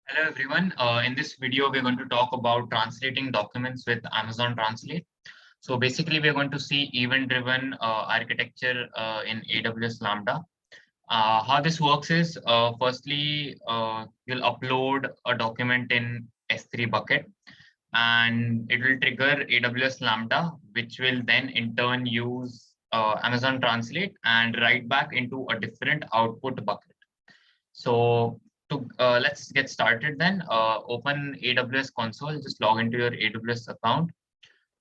Hello everyone. In this video, we're going to talk about translating documents with Amazon Translate. So basically, we're going to see event-driven architecture in AWS Lambda. How this works is, firstly, you'll upload a document in S3 bucket, and it will trigger AWS Lambda, which will then in turn use Amazon Translate and write back into a different output bucket. So let's get started then. Open AWS console, just log into your AWS account,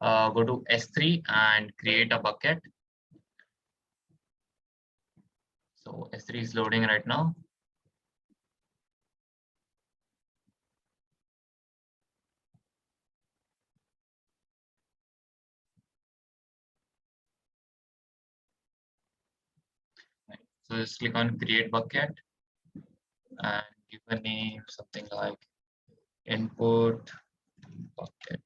go to S3 and create a bucket. So S3 is loading right now. Right. So just click on create bucket and give a name, something like input bucket.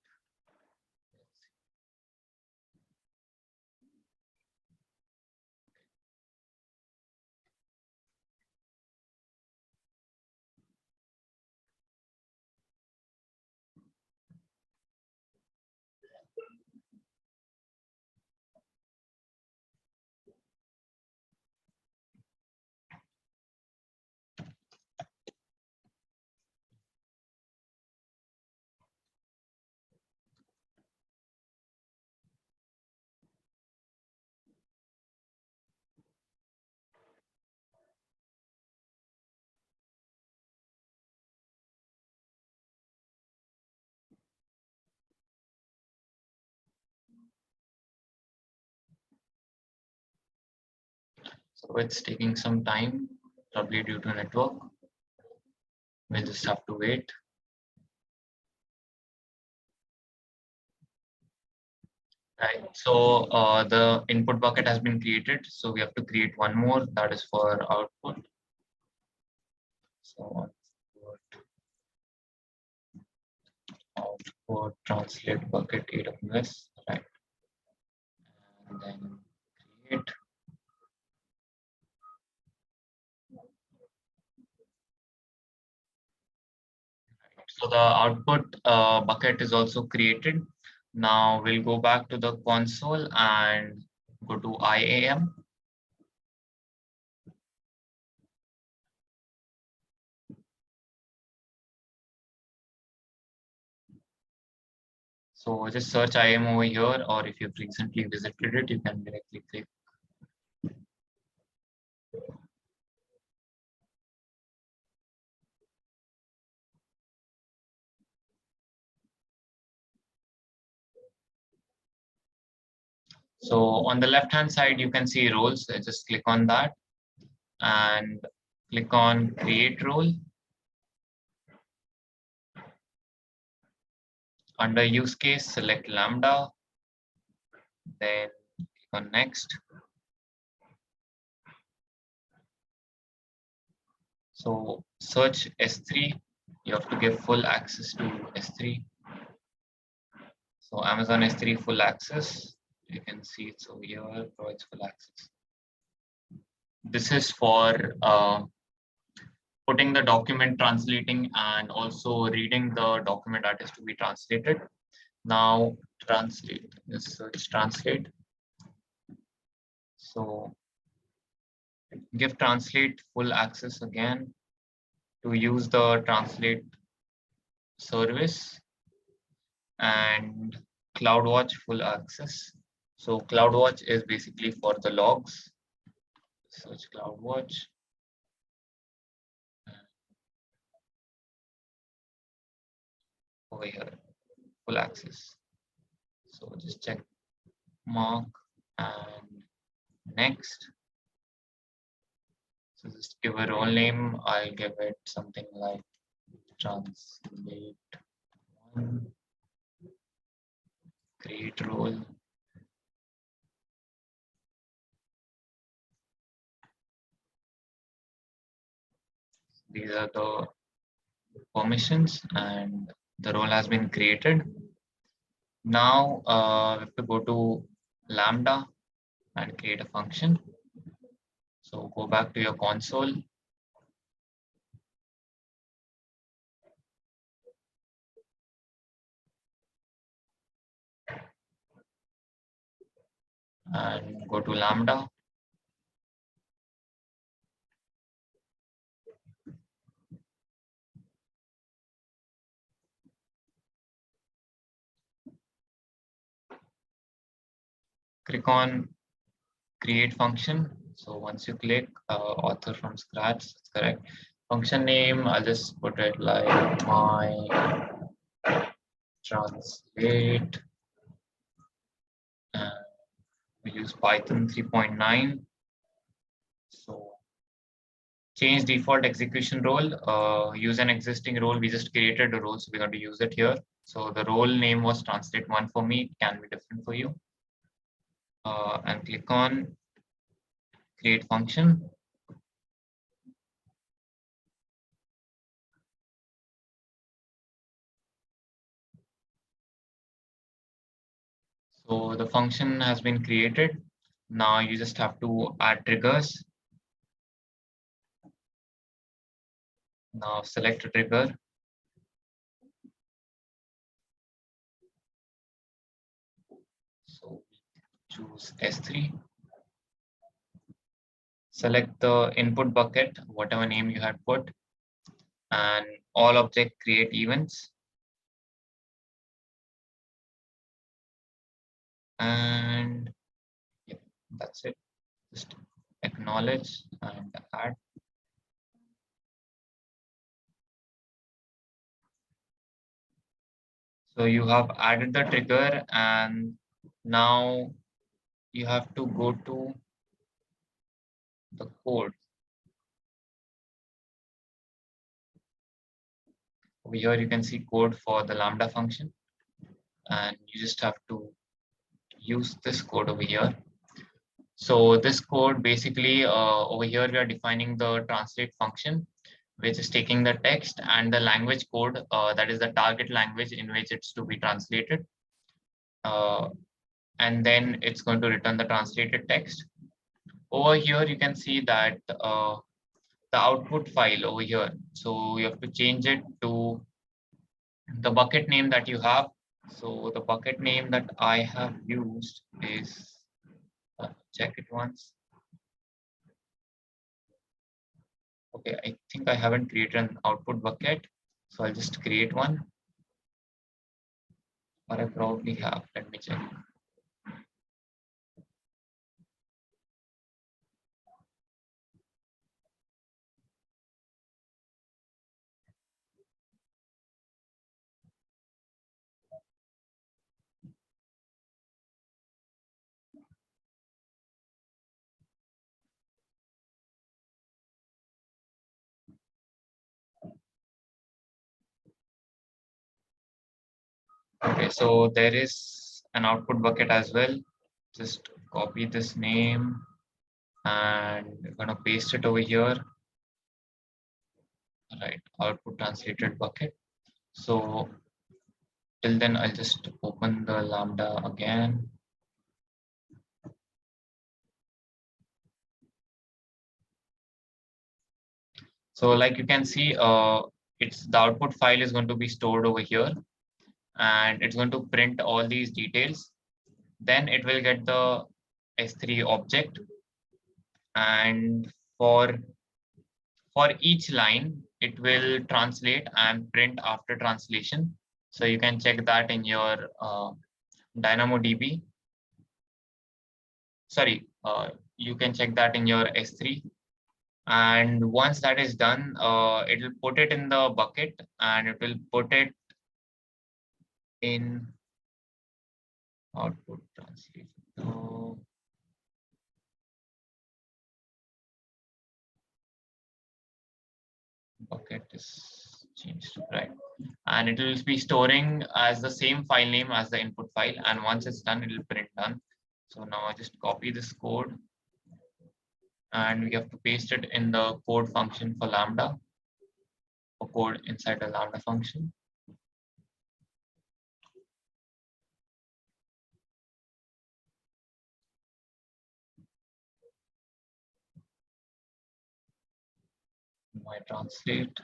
So it's taking some time, probably due to network. We'll just have to wait. Right. So the input bucket has been created. So we have to create one more, that is for output. So output translate bucket AWS, right? And then create. So the output bucket is also created. Now we'll go back to the console and go to IAM. So just search IAM over here, or if you've recently visited it, you can directly click. So on the left-hand side, you can see roles. So just click on that and click on create role. Under use case, select Lambda, then click on next. So search S3, you have to give full access to S3. So Amazon S3 full access, you can see it's over here, provides full access. This is for putting the document, translating, and also reading the document that is to be translated. Now translate, just search translate. So give translate full access again to use the translate service, and CloudWatch full access. So CloudWatch is basically for the logs. Search CloudWatch. Over here, full access. So just check mark and next. So just give a role name. I'll give it something like translate one, create role. These are the permissions and the role has been created. Now we have to go to Lambda and create a function. So go back to your console. and go to Lambda. Click on create function. So once you click author from scratch, that's correct. Function name, I'll just put it like my translate. And we use Python 3.9. So change default execution role, use an existing role. We just created a role, so we're going to use it here. So the role name was translate1 for me. It can be different for you. And click on create function. So the function has been created. Now you just have to add triggers. Now select a trigger. So choose S3. Select the input bucket, whatever name you had put, and all object create events. And yeah, that's it. Just acknowledge and add. So you have added the trigger, and now you have to go to the code. Over here you can see code for the Lambda function, and you just have to use this code over here. So this code basically over here we are defining the translate function, which is taking the text and the language code, that is the target language in which it's to be translated. And then it's going to return the translated text. Over here, you can see that the output file over here. So you have to change it to the bucket name that you have. So the bucket name that I have used is, check it once. Okay, I think I haven't created an output bucket. So I'll just create one. Or I probably have. Let me check. Okay, so there is an output bucket as well. Just copy this name and we're gonna paste it over here. Right, output translated bucket. So till then, I'll just open the Lambda again. So like you can see, it's the output file is going to be stored over here, and it's going to print all these details. Then it will get the S3 object, and for each line, it will translate and print after translation. So you can check that in your DynamoDB. Sorry, you can check that in your S3. And once that is done, it will put it in the bucket and it will put it in output translation. So bucket is changed to right, and it will be storing as the same file name as the input file. And once it's done, it will print done. So now I just copy this code and we have to paste it in the code function for Lambda, or code inside the Lambda function. My translate.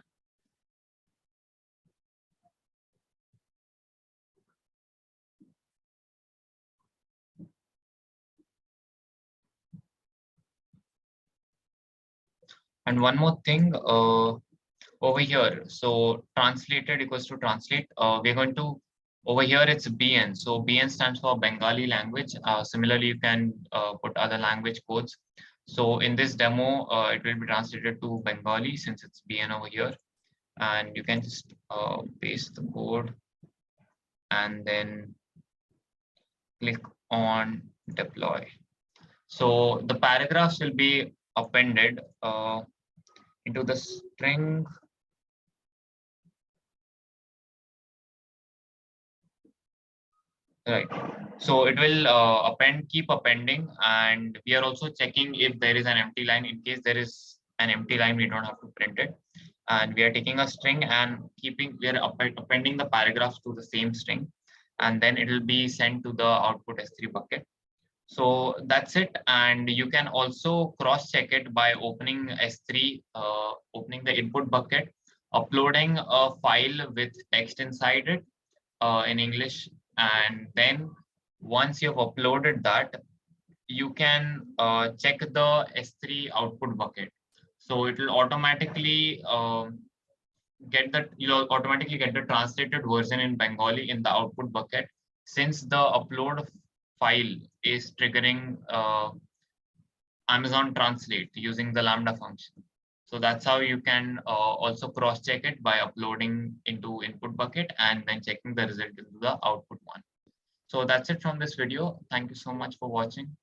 And one more thing over here. So translated equals to translate. We're going to, over here it's BN. So BN stands for Bengali language. Similarly, you can put other language codes. So in this demo, it will be translated to Bengali since it's BN over here. And you can just paste the code and then click on deploy. So the paragraphs will be appended into the string. Right. So it will keep appending, and we are also checking if there is an empty line. In case there is an empty line, we don't have to print it. And we are taking a string and we are appending the paragraphs to the same string, and then it will be sent to the output S3 bucket. So that's it. And you can also cross check it by opening S3, opening the input bucket, uploading a file with text inside it in English. And then once you've uploaded that, you can check the S3 output bucket. So it will automatically you'll automatically get the translated version in Bengali in the output bucket, since the upload file is triggering Amazon Translate using the Lambda function. So that's how you can also cross-check it by uploading into input bucket and then checking the result into the output one. So that's it from this video. Thank you so much for watching.